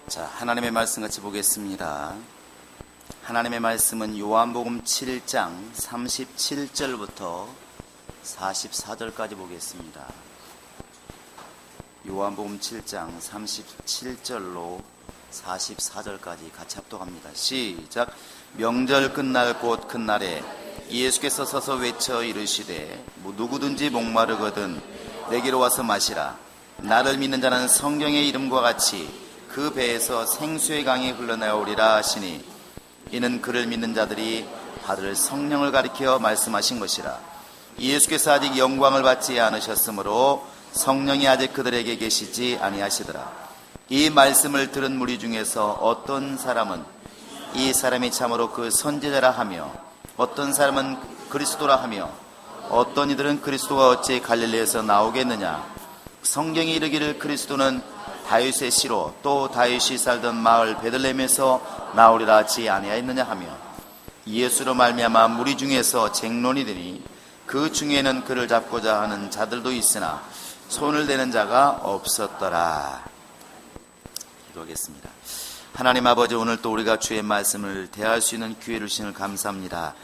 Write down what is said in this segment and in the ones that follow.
자, 하나님의 말씀 같이 보겠습니다. 하나님의 말씀은 요한복음 7장 37절부터 44절까지 보겠습니다. 요한복음 7장 37절로 44절까지 같이 합독합니다. 시작. 명절 끝날 곧 큰 날에 예수께서 서서 외쳐 이르시되 누구든지 목마르거든 내게로 와서 마시라. 나를 믿는 자는 성경의 이름과 같이 그 배에서 생수의 강이 흘러나오리라 하시니 이는 그를 믿는 자들이 받을 성령을 가리켜 말씀하신 것이라. 예수께서 아직 영광을 받지 않으셨으므로 성령이 아직 그들에게 계시지 아니하시더라. 이 말씀을 들은 무리 중에서 어떤 사람은 이 사람이 참으로 그 선지자라 하며 어떤 사람은 그리스도라 하며 어떤 이들은 그리스도가 어찌 갈릴리에서 나오겠느냐. 성경이 이르기를 그리스도는 다윗의 씨로 또 다윗이 살던 마을 베들레헴에서 나오리라 하지 아니하였느냐 하며 예수로 말미암아 무리 중에서 쟁론이 되니 그 중에는 그를 잡고자 하는 자들도 있으나 손을 대는 자가 없었더라. 기도하겠습니다. 하나님 아버지, 오늘 또 우리가 주의 말씀을 대할 수 있는 기회를 주시는 감사합니다.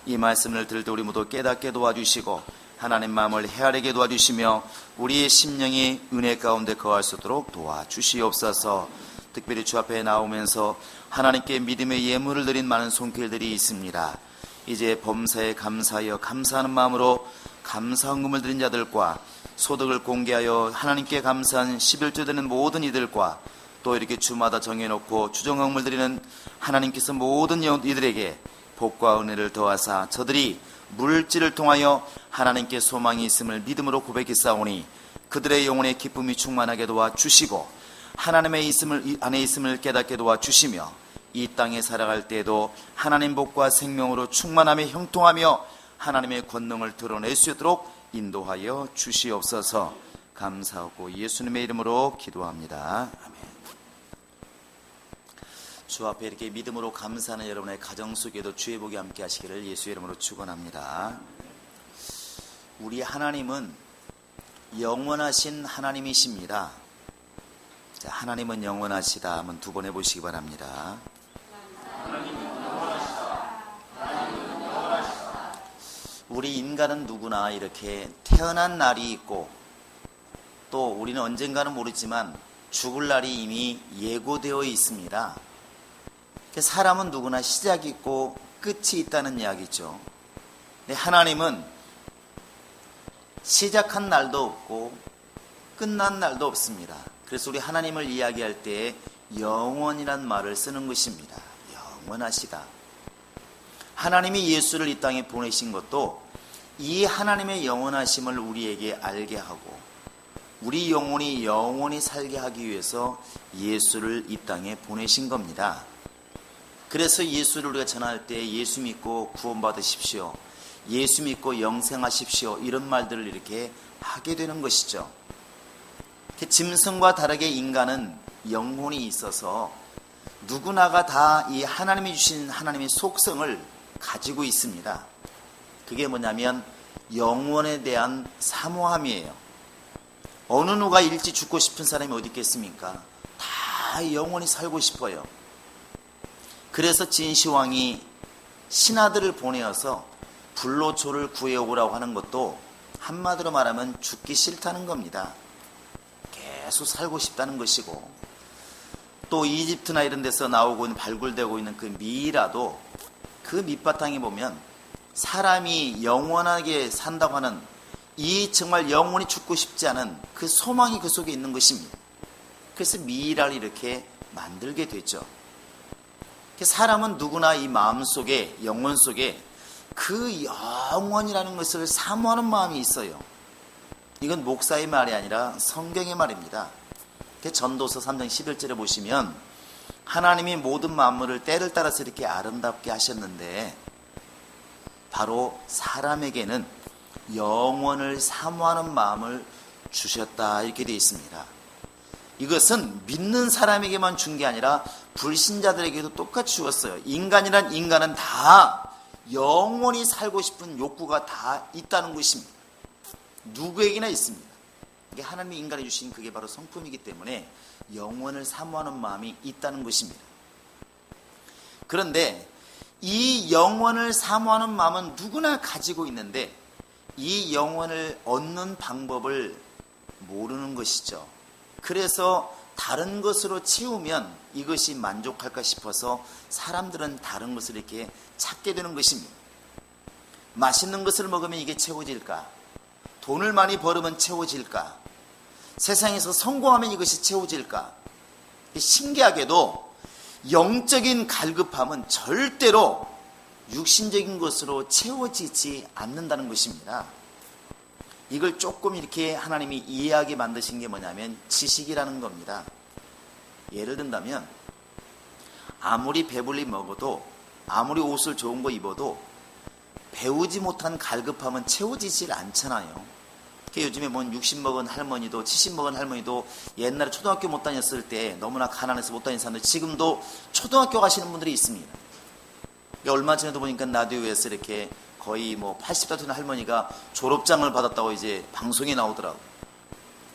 이 말씀을 들을 때 우리 모두 깨닫게 도와주시고 하나님 마음을 헤아리게 도와주시며 우리의 심령이 은혜 가운데 거할 수 있도록 도와주시옵소서. 특별히 주 앞에 나오면서 하나님께 믿음의 예물을 드린 많은 손길들이 있습니다. 이제 범사에 감사하여 감사하는 마음으로 감사헌금을 드린 자들과 소득을 공개하여 하나님께 감사한 11조 되는 모든 이들과 또 이렇게 주마다 정해놓고 주정헌금을 드리는 하나님께서 모든 이들에게 복과 은혜를 더하사 저들이 물질을 통하여 하나님께 소망이 있음을 믿음으로 고백했사오니 그들의 영혼의 기쁨이 충만하게 도와주시고 하나님의 안에 있음을 깨닫게 도와주시며 이 땅에 살아갈 때에도 하나님 복과 생명으로 충만하며 형통하며 하나님의 권능을 드러낼 수 있도록 인도하여 주시옵소서. 감사하고 예수님의 이름으로 기도합니다. 아멘. 주 앞에 이렇게 믿음으로 감사하는 여러분의 가정 속에도 주의 복이 함께 하시기를 예수의 이름으로 축원합니다. 우리 하나님은 영원하신 하나님이십니다. 자, 하나님은 영원하시다 한번 두 번 해보시기 바랍니다. 우리 인간은 누구나 이렇게 태어난 날이 있고 또 우리는 언젠가는 모르지만 죽을 날이 이미 예고되어 있습니다. 사람은 누구나 시작이 있고 끝이 있다는 이야기죠. 근데 하나님은 시작한 날도 없고 끝난 날도 없습니다. 그래서 우리 하나님을 이야기할 때 영원이란 말을 쓰는 것입니다. 영원하시다. 하나님이 예수를 이 땅에 보내신 것도 이 하나님의 영원하심을 우리에게 알게 하고 우리 영혼이 영원히 살게 하기 위해서 예수를 이 땅에 보내신 겁니다. 그래서 예수를 우리가 전할 때 예수 믿고 구원받으십시오, 예수 믿고 영생하십시오, 이런 말들을 이렇게 하게 되는 것이죠. 짐승과 다르게 인간은 영혼이 있어서 누구나가 다 이 하나님이 주신 하나님의 속성을 가지고 있습니다. 그게 뭐냐면 영혼에 대한 사모함이에요. 어느 누가 일찍 죽고 싶은 사람이 어디 있겠습니까? 다 영원히 살고 싶어요. 그래서 진시황이 신하들을 보내어서 불로초를 구해오라고 하는 것도 한마디로 말하면 죽기 싫다는 겁니다. 계속 살고 싶다는 것이고, 또 이집트나 이런 데서 나오고 있는 발굴되고 있는 그 미이라도 그 밑바탕에 보면 사람이 영원하게 산다고 하는 이 정말 영원히 죽고 싶지 않은 그 소망이 그 속에 있는 것입니다. 그래서 미이라를 이렇게 만들게 되죠. 사람은 누구나 이 마음 속에, 영혼 속에 그 영원이라는 것을 사모하는 마음이 있어요. 이건 목사의 말이 아니라 성경의 말입니다. 전도서 3장 11절에 보시면 하나님이 모든 만물을 때를 따라서 이렇게 아름답게 하셨는데 바로 사람에게는 영원을 사모하는 마음을 주셨다, 이렇게 되어 있습니다. 이것은 믿는 사람에게만 준 게 아니라 불신자들에게도 똑같이 주었어요. 인간은 다 영원히 살고 싶은 욕구가 다 있다는 것입니다. 누구에게나 있습니다. 이게 하나님이 인간에 주신 그게 바로 성품이기 때문에 영원을 사모하는 마음이 있다는 것입니다. 그런데 이 영원을 사모하는 마음은 누구나 가지고 있는데 이 영원을 얻는 방법을 모르는 것이죠. 그래서 다른 것으로 채우면 이것이 만족할까 싶어서 사람들은 다른 것을 이렇게 찾게 되는 것입니다. 맛있는 것을 먹으면 이게 채워질까? 돈을 많이 벌으면 채워질까? 세상에서 성공하면 이것이 채워질까? 신기하게도 영적인 갈급함은 절대로 육신적인 것으로 채워지지 않는다는 것입니다. 이걸 조금 이렇게 하나님이 이해하게 만드신 게 뭐냐면 지식이라는 겁니다. 예를 든다면 아무리 배불리 먹어도 아무리 옷을 좋은 거 입어도 배우지 못한 갈급함은 채워지질 않잖아요. 요즘에 뭔 60 먹은 할머니도 70 먹은 할머니도 옛날에 초등학교 못 다녔을 때 너무나 가난해서 못 다니는 사람들 지금도 초등학교 가시는 분들이 있습니다. 얼마 전에도 보니까 라디오에서 이렇게 거의 뭐 80대 되는 할머니가 졸업장을 받았다고 이제 방송에 나오더라고요.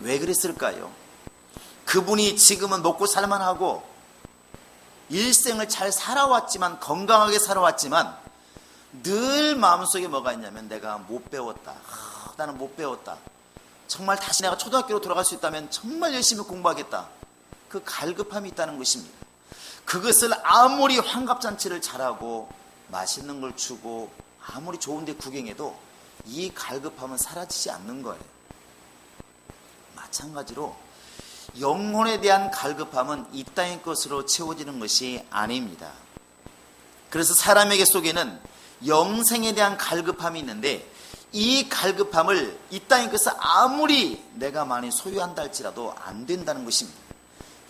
왜 그랬을까요? 그분이 지금은 먹고 살만하고 일생을 잘 살아왔지만 건강하게 살아왔지만 늘 마음속에 뭐가 있냐면 내가 못 배웠다. 나는 못 배웠다. 정말 다시 내가 초등학교로 돌아갈 수 있다면 정말 열심히 공부하겠다. 그 갈급함이 있다는 것입니다. 그것을 아무리 환갑잔치를 잘하고 맛있는 걸 주고 아무리 좋은 데 구경해도 이 갈급함은 사라지지 않는 거예요. 마찬가지로 영혼에 대한 갈급함은 이 땅의 것으로 채워지는 것이 아닙니다. 그래서 사람에게 속에는 영생에 대한 갈급함이 있는데 이 갈급함을 이 땅의 것을 아무리 내가 많이 소유한다 할지라도 안 된다는 것입니다.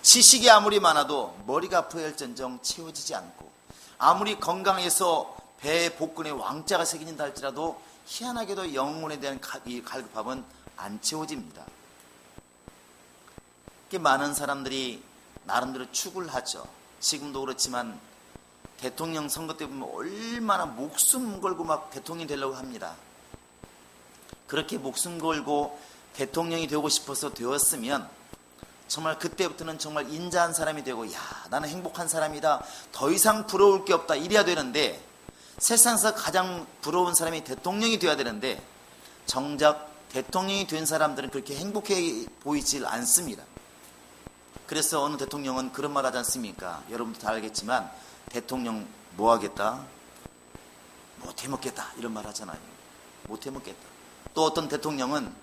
지식이 아무리 많아도 머리가 아프야 할전정 채워지지 않고 아무리 건강해서 배에 복근에 왕자가 새겨진다 할지라도 희한하게도 영혼에 대한 이 갈급함은 안 채워집니다. 많은 사람들이 나름대로 축을 하죠. 지금도 그렇지만 대통령 선거 때 보면 얼마나 목숨 걸고 막 대통령이 되려고 합니다. 그렇게 목숨 걸고 대통령이 되고 싶어서 되었으면 정말 그때부터는 정말 인자한 사람이 되고 야 나는 행복한 사람이다. 더 이상 부러울 게 없다. 이래야 되는데 세상에서 가장 부러운 사람이 대통령이 되어야 되는데 정작 대통령이 된 사람들은 그렇게 행복해 보이질 않습니다. 그래서 어느 대통령은 그런 말 하지 않습니까? 여러분도 다 알겠지만 대통령 뭐 하겠다? 못 해먹겠다. 이런 말 하잖아요. 못 해먹겠다. 또 어떤 대통령은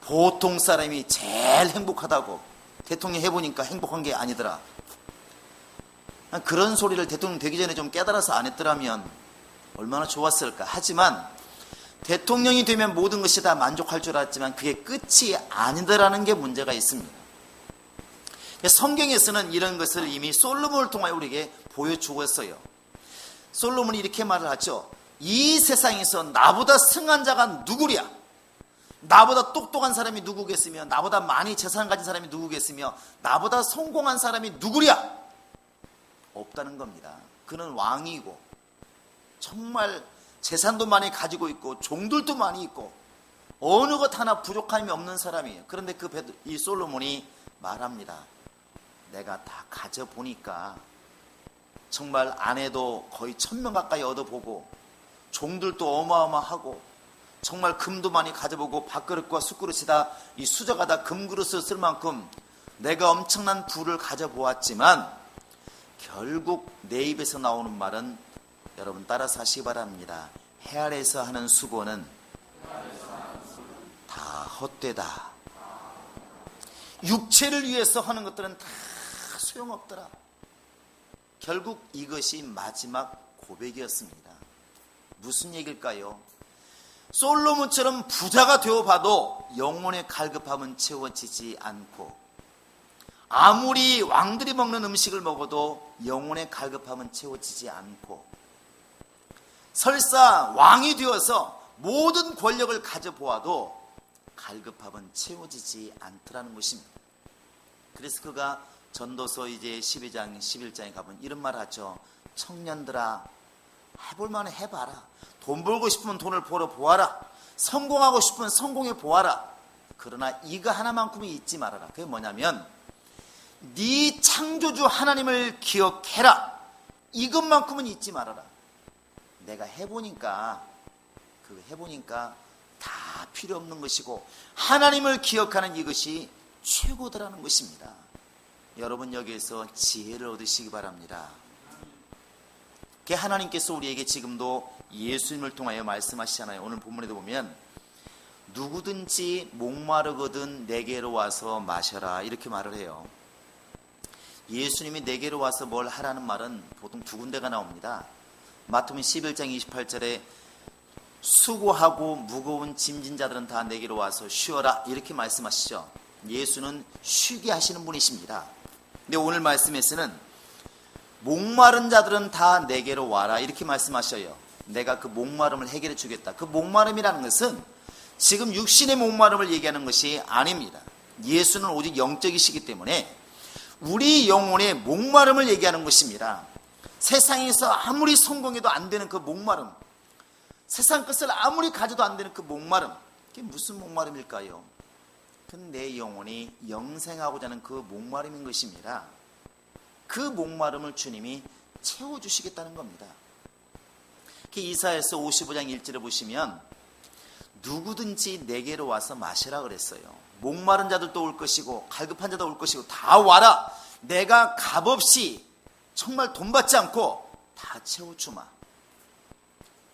보통 사람이 제일 행복하다고 대통령 해보니까 행복한 게 아니더라. 그런 소리를 대통령 되기 전에 좀 깨달아서 안 했더라면 얼마나 좋았을까. 하지만 대통령이 되면 모든 것이 다 만족할 줄 알았지만 그게 끝이 아니더라는 게 문제가 있습니다. 성경에서는 이런 것을 이미 솔로몬을 통하여 우리에게 보여주었어요. 솔로몬이 이렇게 말을 하죠. 이 세상에서 나보다 승한 자가 누구랴? 나보다 똑똑한 사람이 누구겠으며 나보다 많이 재산 가진 사람이 누구겠으며 나보다 성공한 사람이 누구랴? 없다는 겁니다. 그는 왕이고 정말 재산도 많이 가지고 있고 종들도 많이 있고 어느 것 하나 부족함이 없는 사람이에요. 그런데 이 솔로몬이 말합니다. 내가 다 가져보니까 정말 아내도 거의 1000명 가까이 얻어보고 종들도 어마어마하고 정말 금도 많이 가져보고 밥그릇과 숟그릇이다 이 수저가 다 금그릇을 쓸 만큼 내가 엄청난 부를 가져보았지만 결국 내 입에서 나오는 말은 여러분 따라서 하시기 바랍니다. 해 아래에서 하는 수고는 다 헛되다. 육체를 위해서 하는 것들은 다 소용없더라. 결국 이것이 마지막 고백이었습니다. 무슨 얘기일까요? 솔로몬처럼 부자가 되어봐도 영혼의 갈급함은 채워지지 않고 아무리 왕들이 먹는 음식을 먹어도 영혼의 갈급함은 채워지지 않고 설사 왕이 되어서 모든 권력을 가져보아도 갈급함은 채워지지 않더라는 것입니다. 그래서 그가 전도서 이제 12장 11장에 가면 이런 말 하죠. 청년들아 해볼 만은 해봐라. 돈 벌고 싶으면 돈을 벌어 보아라. 성공하고 싶으면 성공해 보아라. 그러나 이거 하나만큼은 잊지 말아라. 그게 뭐냐면 네 창조주 하나님을 기억해라. 이것만큼은 잊지 말아라. 내가 해보니까 다 필요 없는 것이고 하나님을 기억하는 이것이 최고더라는 것입니다. 여러분 여기에서 지혜를 얻으시기 바랍니다. 하나님께서 우리에게 지금도 예수님을 통하여 말씀하시잖아요. 오늘 본문에도 보면 누구든지 목마르거든 내게로 와서 마셔라 이렇게 말을 해요. 예수님이 내게로 와서 뭘 하라는 말은 보통 두 군데가 나옵니다. 마태복음 11장 28절에 수고하고 무거운 짐진 자들은 다 내게로 와서 쉬어라 이렇게 말씀하시죠. 예수는 쉬게 하시는 분이십니다. 근데 오늘 말씀에서는 목마른 자들은 다 내게로 와라 이렇게 말씀하셔요. 내가 그 목마름을 해결해 주겠다. 그 목마름이라는 것은 지금 육신의 목마름을 얘기하는 것이 아닙니다. 예수는 오직 영적이시기 때문에 우리 영혼의 목마름을 얘기하는 것입니다. 세상에서 아무리 성공해도 안 되는 그 목마름, 세상 것을 아무리 가져도 안 되는 그 목마름, 그게 무슨 목마름일까요? 그건 내 영혼이 영생하고자 하는 그 목마름인 것입니다. 그 목마름을 주님이 채워주시겠다는 겁니다. 이사야서 55장 1절에 보시면 누구든지 내게로 와서 마시라 그랬어요. 목마른 자들도 올 것이고 갈급한 자도 올 것이고 다 와라. 내가 값없이 정말 돈 받지 않고 다 채워주마.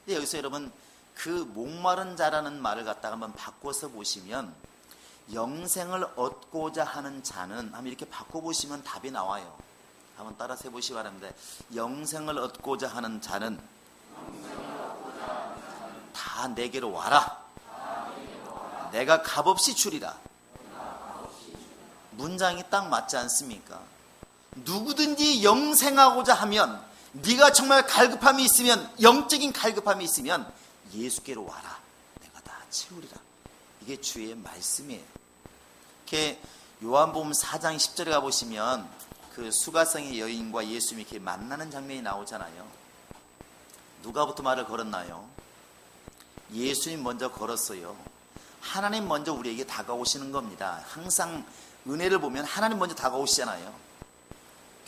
근데 여기서 여러분 그 목마른 자라는 말을 갖다가 한번 바꿔서 보시면 영생을 얻고자 하는 자는 한번 이렇게 바꿔보시면 답이 나와요. 한번 따라서 해보시기 바랍니다. 영생을 얻고자 하는 자는 다 내게로 와라. 내가 값없이 주리라. 문장이 딱 맞지 않습니까? 누구든지 영생하고자 하면, 네가 정말 갈급함이 있으면, 영적인 갈급함이 있으면 예수께로 와라. 내가 다 채우리라. 이게 주의 말씀이에요. 이렇게 요한복음 4장 10절에 가보시면 그 수가성의 여인과 예수님이 이렇게 만나는 장면이 나오잖아요. 누가부터 말을 걸었나요? 예수님 먼저 걸었어요. 하나님 먼저 우리에게 다가오시는 겁니다. 항상 은혜를 보면 하나님 먼저 다가오시잖아요.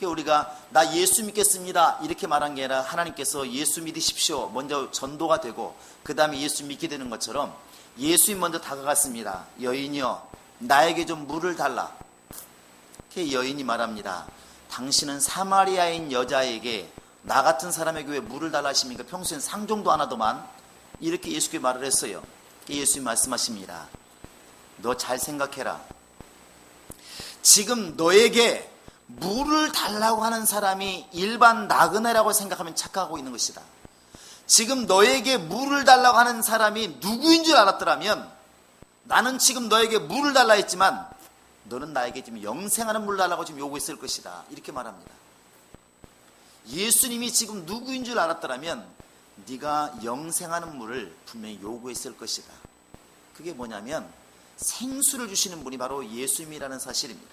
우리가 나 예수 믿겠습니다 이렇게 말한 게 아니라 하나님께서 예수 믿으십시오 먼저 전도가 되고 그 다음에 예수 믿게 되는 것처럼 예수님 먼저 다가갔습니다. 여인이여 나에게 좀 물을 달라. 여인이 말합니다. 당신은 사마리아인 여자에게 나 같은 사람에게 왜 물을 달라 하십니까? 평소엔 상종도 안 하더만. 이렇게 예수께 말을 했어요. 예수님 말씀하십니다. 너 잘 생각해라. 지금 너에게 물을 달라고 하는 사람이 일반 나그네라고 생각하면 착각하고 있는 것이다. 지금 너에게 물을 달라고 하는 사람이 누구인 줄 알았더라면 나는 지금 너에게 물을 달라 했지만 너는 나에게 지금 영생하는 물을 달라고 지금 요구했을 것이다. 이렇게 말합니다. 예수님이 지금 누구인 줄 알았더라면 네가 영생하는 물을 분명히 요구했을 것이다. 그게 뭐냐면 생수를 주시는 분이 바로 예수님이라는 사실입니다.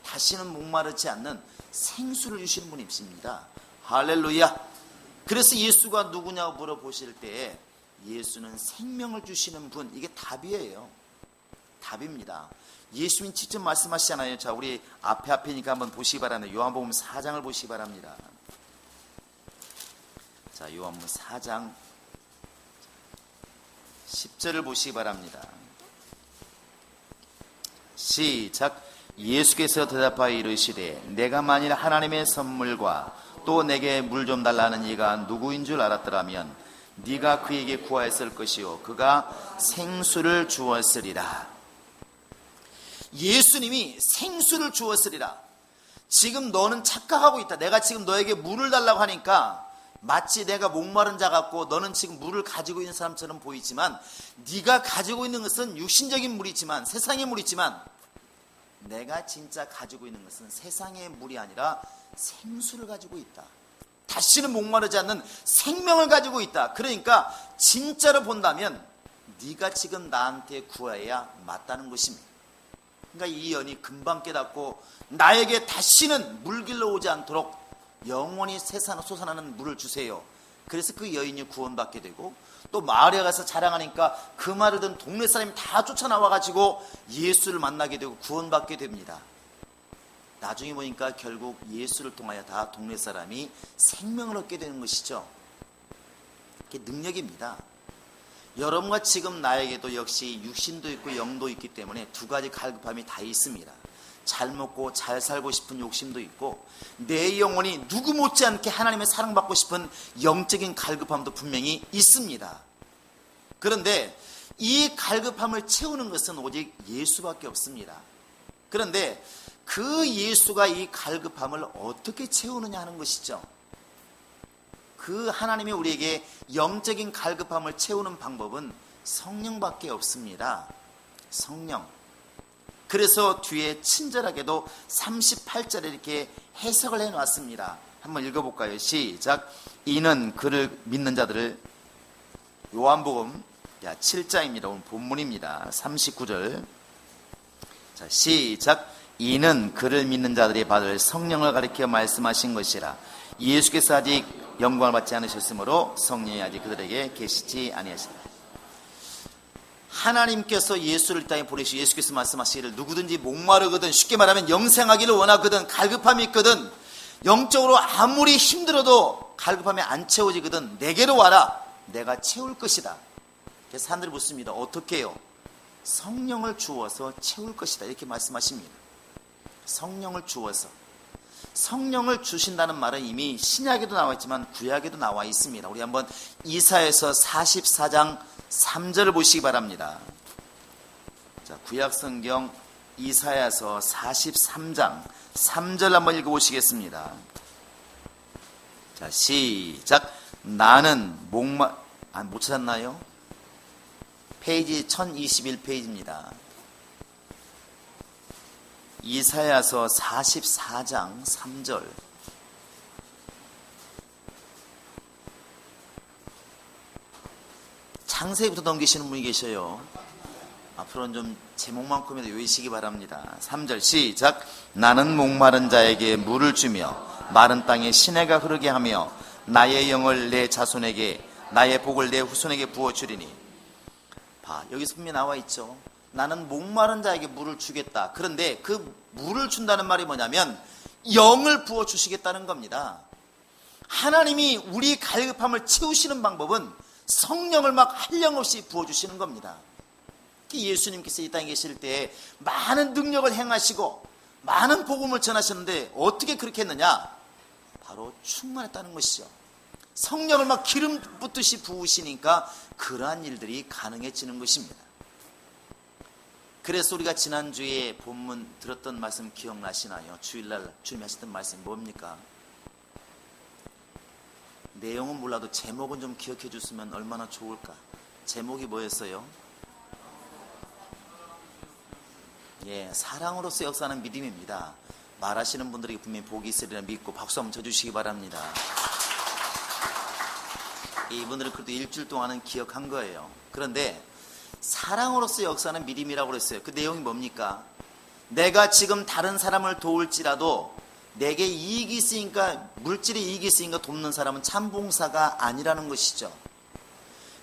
다시는 목마르지 않는 생수를 주시는 분이십니다. 할렐루야. 그래서 예수가 누구냐고 물어보실 때에 예수는 생명을 주시는 분, 이게 답이에요. 답입니다. 예수님 직접 말씀하시잖아요. 자, 우리 앞에니까 한번 보시기 바랍니다. 요한복음 4장을 보시기 바랍니다. 자, 요한복음 4장 10절을 보시기 바랍니다. 시작. 예수께서 대답하여 이르시되 내가 만일 하나님의 선물과 또 내게 물 좀 달라는 이가 누구인 줄 알았더라면 네가 그에게 구하였을 것이요 그가 생수를 주었으리라. 예수님이 생수를 주었으리라. 지금 너는 착각하고 있다. 내가 지금 너에게 물을 달라고 하니까 마치 내가 목마른 자 같고 너는 지금 물을 가지고 있는 사람처럼 보이지만 네가 가지고 있는 것은 육신적인 물이지만 세상의 물이지만 내가 진짜 가지고 있는 것은 세상의 물이 아니라 생수를 가지고 있다. 다시는 목마르지 않는 생명을 가지고 있다. 그러니까 진짜로 본다면 네가 지금 나한테 구해야 맞다는 것입니다. 그러니까 이 여인이 금방 깨닫고 나에게 다시는 물길로 오지 않도록 영원히 솟아나는 물을 주세요. 그래서 그 여인이 구원받게 되고 또 마을에 가서 자랑하니까 그 말을 듣는 동네 사람이 다 쫓아나와가지고 예수를 만나게 되고 구원받게 됩니다. 나중에 보니까 결국 예수를 통하여 다 동네 사람이 생명을 얻게 되는 것이죠. 그게 능력입니다. 여러분과 지금 나에게도 역시 육신도 있고 영도 있기 때문에 두 가지 갈급함이 다 있습니다. 잘 먹고 잘 살고 싶은 욕심도 있고 내 영혼이 누구 못지않게 하나님의 사랑받고 싶은 영적인 갈급함도 분명히 있습니다. 그런데 이 갈급함을 채우는 것은 오직 예수밖에 없습니다. 그런데 그 예수가 이 갈급함을 어떻게 채우느냐 하는 것이죠. 그 하나님이 우리에게 영적인 갈급함을 채우는 방법은 성령밖에 없습니다. 성령. 그래서 뒤에 친절하게도 38절에 이렇게 해석을 해놨습니다. 한번 읽어볼까요? 시작. 이는 그를 믿는 자들을, 요한복음 7장입니다. 오늘 본문입니다. 39절. 자, 시작. 이는 그를 믿는 자들이 받을 성령을 가리켜 말씀하신 것이라. 예수께서 아직 영광을 받지 않으셨으므로 성령이 아직 그들에게 계시지 아니하시라. 하나님께서 예수를 이 땅에 보내시고 예수께서 말씀하시기를 누구든지 목마르거든, 쉽게 말하면 영생하기를 원하거든, 갈급함이 있거든, 영적으로 아무리 힘들어도 갈급함이 안 채워지거든 내게로 와라, 내가 채울 것이다. 그래서 사람들이 묻습니다. 어떻게 해요? 성령을 주어서 채울 것이다, 이렇게 말씀하십니다. 성령을 주어서. 성령을 주신다는 말은 이미 신약에도 나와 있지만 구약에도 나와 있습니다. 우리 한번 이사야서 44장 3절을 보시기 바랍니다. 자, 구약 성경 이사야서 43장 3절 한번 읽어보시겠습니다. 자, 시작. 나는 못 찾았나요? 페이지 1021페이지입니다. 이사야서 44장 3절. 창세기부터 넘기시는 분이 계셔요. 앞으로는 좀 제목만큼이라도 외우시기 바랍니다. 3절 시작. 나는 목마른 자에게 물을 주며 마른 땅에 시내가 흐르게 하며 나의 영을 내 자손에게 나의 복을 내 후손에게 부어주리니. 봐, 여기서 분명히 나와 있죠. 나는 목마른 자에게 물을 주겠다. 그런데 그 물을 준다는 말이 뭐냐면 영을 부어주시겠다는 겁니다. 하나님이 우리 갈급함을 채우시는 방법은 성령을 막 한량없이 부어주시는 겁니다. 예수님께서 이 땅에 계실 때 많은 능력을 행하시고 많은 복음을 전하셨는데 어떻게 그렇게 했느냐? 바로 충만했다는 것이죠. 성령을 막 기름 붓듯이 부으시니까 그러한 일들이 가능해지는 것입니다. 그래서 우리가 지난주에 본문 들었던 말씀 기억나시나요? 주일날 주님이 하셨던 말씀이 뭡니까? 내용은 몰라도 제목은 좀 기억해 줬으면 얼마나 좋을까? 제목이 뭐였어요? 예, 사랑으로서 역사하는 믿음입니다. 말하시는 분들에게 분명히 복이 있으리라 믿고 박수 한번 쳐주시기 바랍니다. 이분들은 그래도 일주일 동안은 기억한 거예요. 그런데 사랑으로서 역사하는 믿음이라고 그랬어요. 그 내용이 뭡니까? 내가 지금 다른 사람을 도울지라도 내게 이익이 있으니까, 물질에 이익이 있으니까 돕는 사람은 참 봉사가 아니라는 것이죠.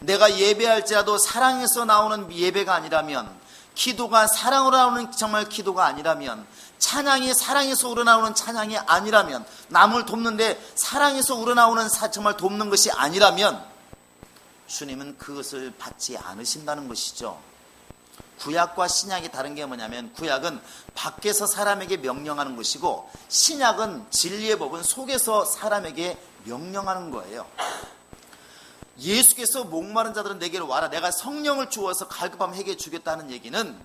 내가 예배할지라도 사랑에서 나오는 예배가 아니라면, 기도가 사랑으로 나오는 정말 기도가 아니라면, 찬양이 사랑에서 우러나오는 찬양이 아니라면, 남을 돕는데 사랑에서 우러나오는 정말 돕는 것이 아니라면 주님은 그것을 받지 않으신다는 것이죠. 구약과 신약이 다른 게 뭐냐면 구약은 밖에서 사람에게 명령하는 것이고 신약은 진리의 법은 속에서 사람에게 명령하는 거예요. 예수께서 목마른 자들은 내게로 와라, 내가 성령을 주어서 갈급함 해결해 주겠다는 얘기는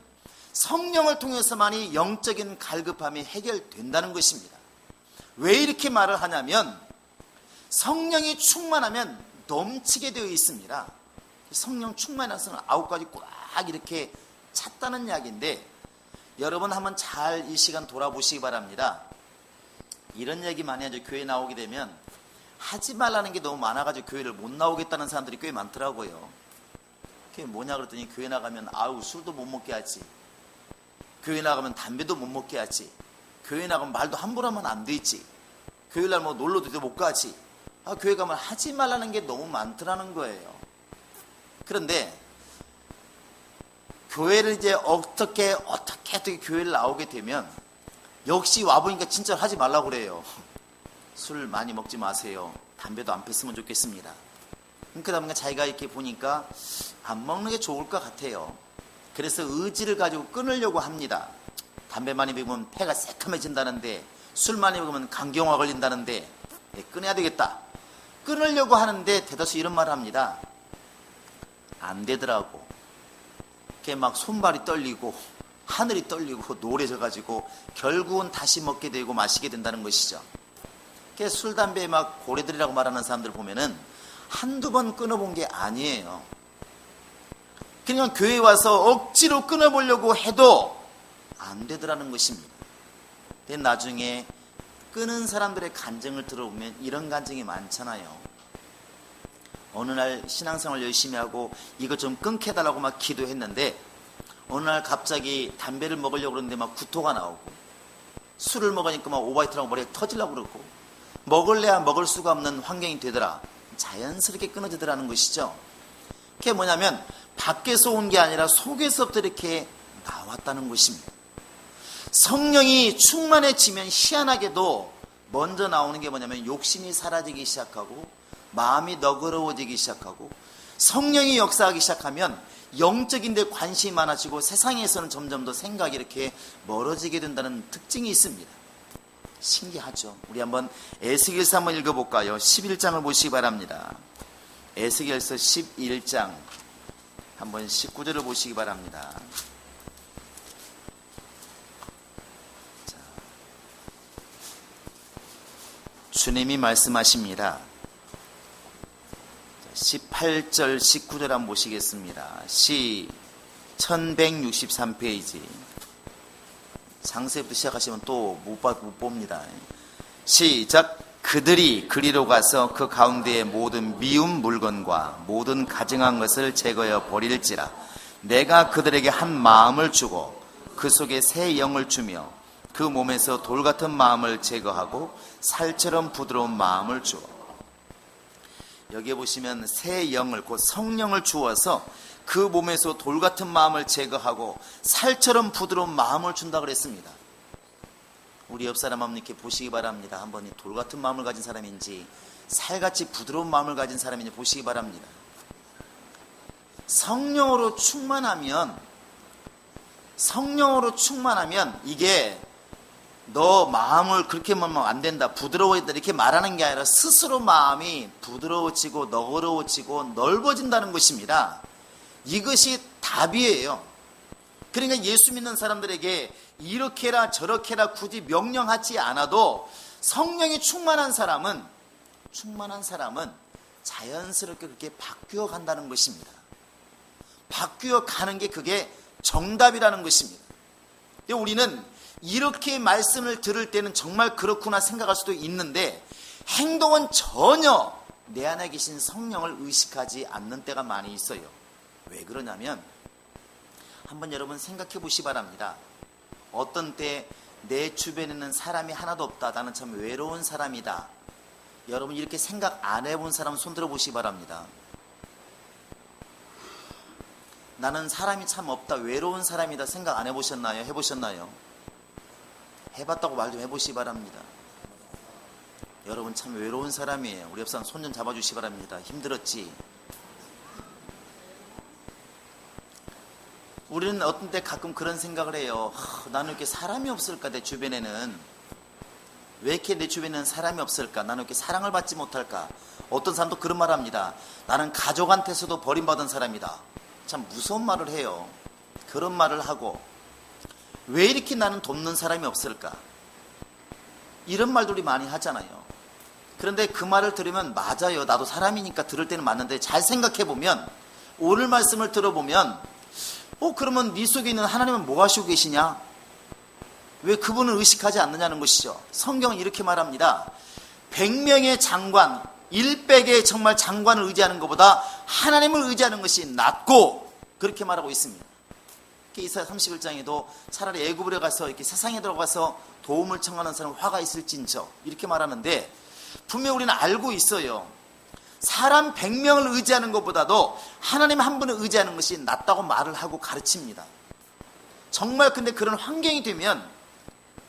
성령을 통해서만이 영적인 갈급함이 해결된다는 것입니다. 왜 이렇게 말을 하냐면 성령이 충만하면 넘치게 되어 있습니다. 성령 충만해서는 9가지 꽉 이렇게 찼다는 이야기인데, 여러분 한번 잘 이 시간 돌아보시기 바랍니다. 이런 얘기 많이 하죠. 교회 나오게 되면 하지 말라는 게 너무 많아가지고 교회를 못 나오겠다는 사람들이 꽤 많더라고요. 그게 뭐냐 그랬더니 교회 나가면 아우 술도 못 먹게 하지, 교회 나가면 담배도 못 먹게 하지, 교회 나가면 말도 함부로 하면 안 되지, 교회날 뭐 놀러도 못 가지, 교회 가면 하지 말라는 게 너무 많더라는 거예요. 그런데 교회를 이제 어떻게 교회를 나오게 되면 역시 와보니까 진짜 하지 말라고 그래요. 술 많이 먹지 마세요. 담배도 안 폈으면 좋겠습니다. 그러다 보니까 자기가 이렇게 보니까 안 먹는 게 좋을 것 같아요. 그래서 의지를 가지고 끊으려고 합니다. 담배 많이 피우면 폐가 새카매진다는데, 술 많이 먹으면 간경화 걸린다는데, 끊어야 되겠다. 끊으려고 하는데 대다수 이런 말을 합니다. 안 되더라고. 그게 막 손발이 떨리고 하늘이 떨리고 노래져가지고 결국은 다시 먹게 되고 마시게 된다는 것이죠. 술, 담배 막 고래들이라고 말하는 사람들 보면은 한두 번 끊어본 게 아니에요. 그냥 교회에 와서 억지로 끊어보려고 해도 안 되더라는 것입니다. 근데 나중에 끊은 사람들의 간증을 들어보면 이런 간증이 많잖아요. 어느 날 신앙생활 열심히 하고 이거 좀 끊게 해달라고 막 기도했는데 어느 날 갑자기 담배를 먹으려고 그러는데 막 구토가 나오고, 술을 먹으니까 막 오바이트라고 머리가 터지려고 그러고, 먹을래야 먹을 수가 없는 환경이 되더라. 자연스럽게 끊어지더라는 것이죠. 그게 뭐냐면 밖에서 온 게 아니라 속에서부터 이렇게 나왔다는 것입니다. 성령이 충만해지면 희한하게도 먼저 나오는 게 뭐냐면 욕심이 사라지기 시작하고 마음이 너그러워지기 시작하고, 성령이 역사하기 시작하면 영적인 데 관심이 많아지고 세상에서는 점점 더 생각이 이렇게 멀어지게 된다는 특징이 있습니다. 신기하죠. 우리 한번 에스겔서 한번 읽어볼까요? 11장을 보시기 바랍니다. 에스겔서 11장 한번 19절을 보시기 바랍니다. 자, 주님이 말씀하십니다. 18절 19절 한번 보시겠습니다. 1163페이지 상세부터 시작하시면 또 못 봅니다. 시작. 그들이 그리로 가서 그 가운데의 모든 미운 물건과 모든 가증한 것을 제거해 버릴지라. 내가 그들에게 한 마음을 주고 그 속에 새 영을 주며 그 몸에서 돌 같은 마음을 제거하고 살처럼 부드러운 마음을 주어. 여기에 보시면 새 영을, 곧 성령을 주어서 그 몸에서 돌 같은 마음을 제거하고 살처럼 부드러운 마음을 준다 그랬습니다. 우리 옆 사람 한번 이렇게 보시기 바랍니다. 한번 돌 같은 마음을 가진 사람인지 살같이 부드러운 마음을 가진 사람인지 보시기 바랍니다. 성령으로 충만하면 이게 너 마음을 그렇게 하면 안 된다, 부드러워야 된다 이렇게 말하는 게 아니라 스스로 마음이 부드러워지고 너그러워지고 넓어진다는 것입니다. 이것이 답이에요. 그러니까 예수 믿는 사람들에게 이렇게 해라 저렇게 해라 굳이 명령하지 않아도 성령이 충만한 사람은 자연스럽게 그렇게 바뀌어 간다는 것입니다. 바뀌어 가는 게 그게 정답이라는 것입니다. 우리는 이렇게 말씀을 들을 때는 정말 그렇구나 생각할 수도 있는데 행동은 전혀 내 안에 계신 성령을 의식하지 않는 때가 많이 있어요. 왜 그러냐면 한번 여러분 생각해 보시기 바랍니다. 어떤 때 내 주변에는 사람이 하나도 없다, 나는 참 외로운 사람이다. 여러분 이렇게 생각 안 해본 사람 손 들어 보시기 바랍니다. 나는 사람이 참 없다, 외로운 사람이다 생각 안 해보셨나요? 해보셨나요? 해봤다고 말 좀 해보시기 바랍니다. 여러분 참 외로운 사람이에요. 우리 옆 사람 손 좀 잡아주시기 바랍니다. 힘들었지? 우리는 어떤 때 가끔 그런 생각을 해요. 나는 이렇게 사람이 없을까? 내 주변에는 왜 이렇게 내 주변에는 사람이 없을까? 나는 이렇게 사랑을 받지 못할까? 어떤 사람도 그런 말을 합니다. 나는 가족한테서도 버림받은 사람이다. 참 무서운 말을 해요. 그런 말을 하고 왜 이렇게 나는 돕는 사람이 없을까? 이런 말들이 많이 하잖아요. 그런데 그 말을 들으면 맞아요. 나도 사람이니까 들을 때는 맞는데 잘 생각해보면 오늘 말씀을 들어보면 그러면 네 속에 있는 하나님은 뭐 하시고 계시냐? 왜 그분을 의식하지 않느냐는 것이죠. 성경은 이렇게 말합니다. 100명의 장관, 100의 정말 장관을 의지하는 것보다 하나님을 의지하는 것이 낫고 그렇게 말하고 있습니다. 이사야 31장에도 차라리 애굽에 가서 이렇게 세상에 들어가서 도움을 청하는 사람은 화가 있을진저 이렇게 말하는데 분명히 우리는 알고 있어요. 사람 100명을 의지하는 것보다도 하나님 한 분을 의지하는 것이 낫다고 말을 하고 가르칩니다. 정말 근데 그런 환경이 되면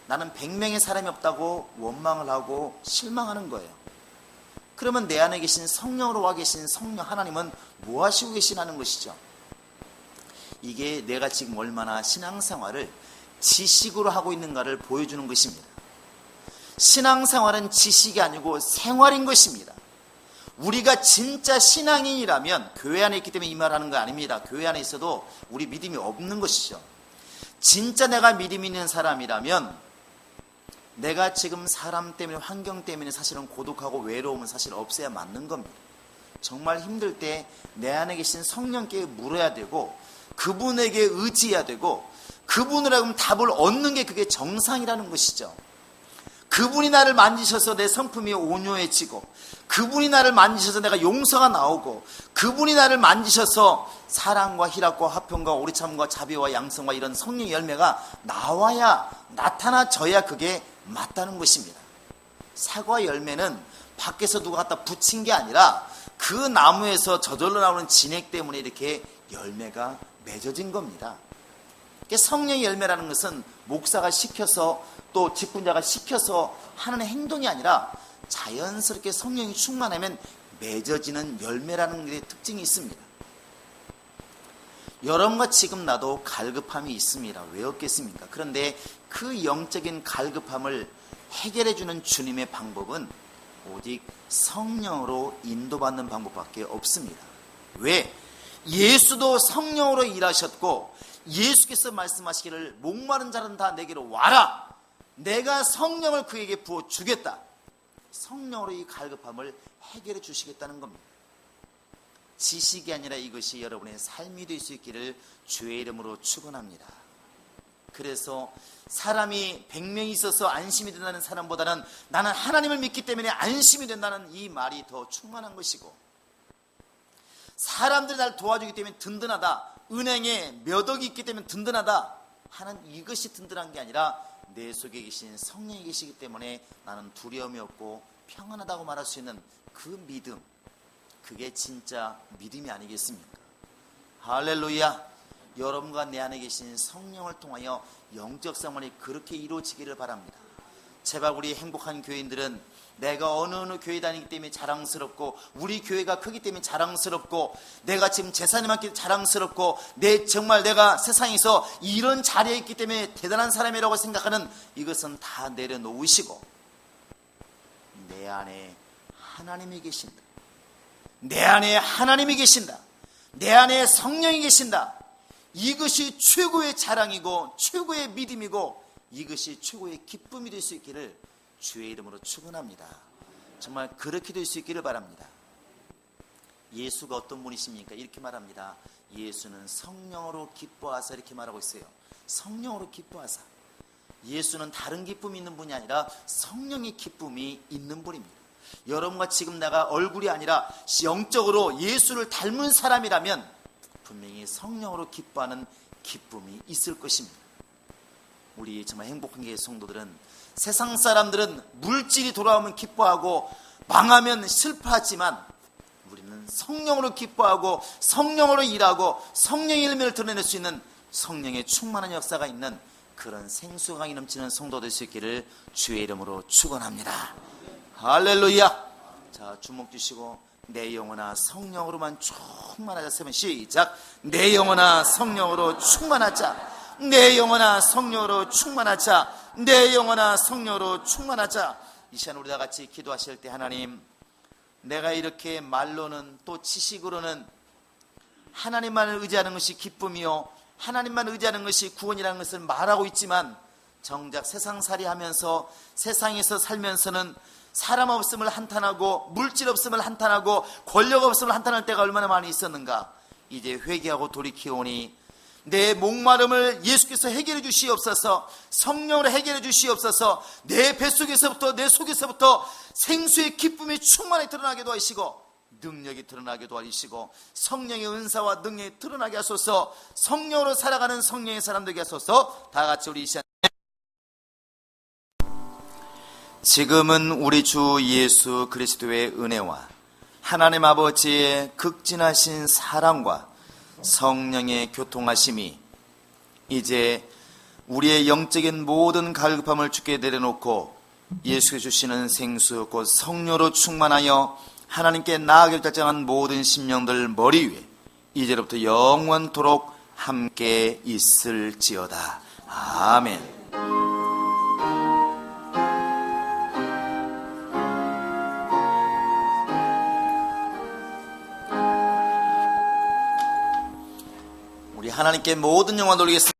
나는 100명의 사람이 없다고 원망을 하고 실망하는 거예요. 그러면 내 안에 계신 성령으로 와 계신 성령 하나님은 뭐 하시고 계시냐는 것이죠. 이게 내가 지금 얼마나 신앙생활을 지식으로 하고 있는가를 보여주는 것입니다. 신앙생활은 지식이 아니고 생활인 것입니다. 우리가 진짜 신앙인이라면 교회 안에 있기 때문에 이 말하는 거 아닙니다. 교회 안에 있어도 우리 믿음이 없는 것이죠. 진짜 내가 믿음 있는 사람이라면 내가 지금 사람 때문에 환경 때문에 사실은 고독하고 외로움은 사실 없어야 맞는 겁니다. 정말 힘들 때 내 안에 계신 성령께 물어야 되고 그분에게 의지해야 되고 그분을 하면 답을 얻는 게 그게 정상이라는 것이죠. 그분이 나를 만지셔서 내 성품이 온유해지고 그분이 나를 만지셔서 내가 용서가 나오고 그분이 나를 만지셔서 사랑과 희락과 화평과 오리참과 자비와 양성과 이런 성령의 열매가 나와야 나타나져야 그게 맞다는 것입니다. 사과 열매는 밖에서 누가 갖다 붙인 게 아니라 그 나무에서 저절로 나오는 진액 때문에 이렇게 열매가 맺어진 겁니다. 성령의 열매라는 것은 목사가 시켜서 또 직분자가 시켜서 하는 행동이 아니라 자연스럽게 성령이 충만하면 맺어지는 열매라는 게 특징이 있습니다. 여러분과 지금 나도 갈급함이 있습니다. 왜 없겠습니까? 그런데 그 영적인 갈급함을 해결해주는 주님의 방법은 오직 성령으로 인도받는 방법밖에 없습니다. 왜? 예수도 성령으로 일하셨고 예수께서 말씀하시기를 목마른 자는 다 내게로 와라. 내가 성령을 그에게 부어주겠다. 성령으로 이 갈급함을 해결해 주시겠다는 겁니다. 지식이 아니라 이것이 여러분의 삶이 될 수 있기를 주의 이름으로 축원합니다. 그래서 사람이 100명이 있어서 안심이 된다는 사람보다는 나는 하나님을 믿기 때문에 안심이 된다는 이 말이 더 충만한 것이고, 사람들이 나를 도와주기 때문에 든든하다, 은행에 몇 억이 있기 때문에 든든하다 하는 이것이 든든한 게 아니라 내 속에 계신 성령이 계시기 때문에 나는 두려움이 없고 평안하다고 말할 수 있는 그 믿음, 그게 진짜 믿음이 아니겠습니까? 할렐루야. 여러분과 내 안에 계신 성령을 통하여 영적 생활이 그렇게 이루어지기를 바랍니다. 제발 우리 행복한 교인들은 내가 어느 교회 다니기 때문에 자랑스럽고, 우리 교회가 크기 때문에 자랑스럽고, 내가 지금 제사님 함께 자랑스럽고, 정말 내가 세상에서 이런 자리에 있기 때문에 대단한 사람이라고 생각하는 이것은 다 내려놓으시고, 내 안에 하나님이 계신다, 내 안에 하나님이 계신다, 내 안에 성령이 계신다, 이것이 최고의 자랑이고 최고의 믿음이고 이것이 최고의 기쁨이 될 수 있기를 주의 이름으로 축원합니다. 정말 그렇게 될 수 있기를 바랍니다. 예수가 어떤 분이십니까? 이렇게 말합니다. 예수는 성령으로 기뻐하사, 이렇게 말하고 있어요. 성령으로 기뻐하사. 예수는 다른 기쁨이 있는 분이 아니라 성령의 기쁨이 있는 분입니다. 여러분과 지금 내가 얼굴이 아니라 영적으로 예수를 닮은 사람이라면 분명히 성령으로 기뻐하는 기쁨이 있을 것입니다. 우리 정말 행복한 교회 성도들은, 세상 사람들은 물질이 돌아오면 기뻐하고 망하면 슬퍼하지만 우리는 성령으로 기뻐하고 성령으로 일하고 성령의 열매를 드러낼 수 있는 성령의 충만한 역사가 있는 그런 생수강이 넘치는 성도 될 수 있기를 주의 이름으로 축원합니다. 할렐루야. 자, 주목 주시고 내 영혼아 성령으로만 충만하자. 세번 시작. 내 영혼아 성령으로 충만하자. 내 영혼아 성령으로 충만하자. 내 영혼아 성령으로 충만하자. 이 시간 우리 다 같이 기도하실 때, 하나님, 내가 이렇게 말로는 또 지식으로는 하나님만을 의지하는 것이 기쁨이요, 하나님만 의지하는 것이 구원이라는 것을 말하고 있지만, 정작 세상살이 하면서 세상에서 살면서는 사람 없음을 한탄하고 물질 없음을 한탄하고 권력 없음을 한탄할 때가 얼마나 많이 있었는가. 이제 회개하고 돌이키오니 내 목마름을 예수께서 해결해 주시옵소서. 성령으로 해결해 주시옵소서. 내 뱃속에서부터, 내 속에서부터 생수의 기쁨이 충만히 드러나게 도와주시고, 능력이 드러나게 도와주시고, 성령의 은사와 능력이 드러나게 하소서. 성령으로 살아가는 성령의 사람 되게 하소서. 다 같이 우리 이 시간, 지금은 우리 주 예수 그리스도의 은혜와 하나님 아버지의 극진하신 사랑과 성령의 교통하심이 이제 우리의 영적인 모든 갈급함을 주께 내려놓고 예수께서 주시는 생수 곧 성령으로 충만하여 하나님께 나아가길 결정한 모든 심령들 머리 위에 이제로부터 영원토록 함께 있을지어다. 아멘. 우리 하나님께 모든 영광 돌리겠습니다.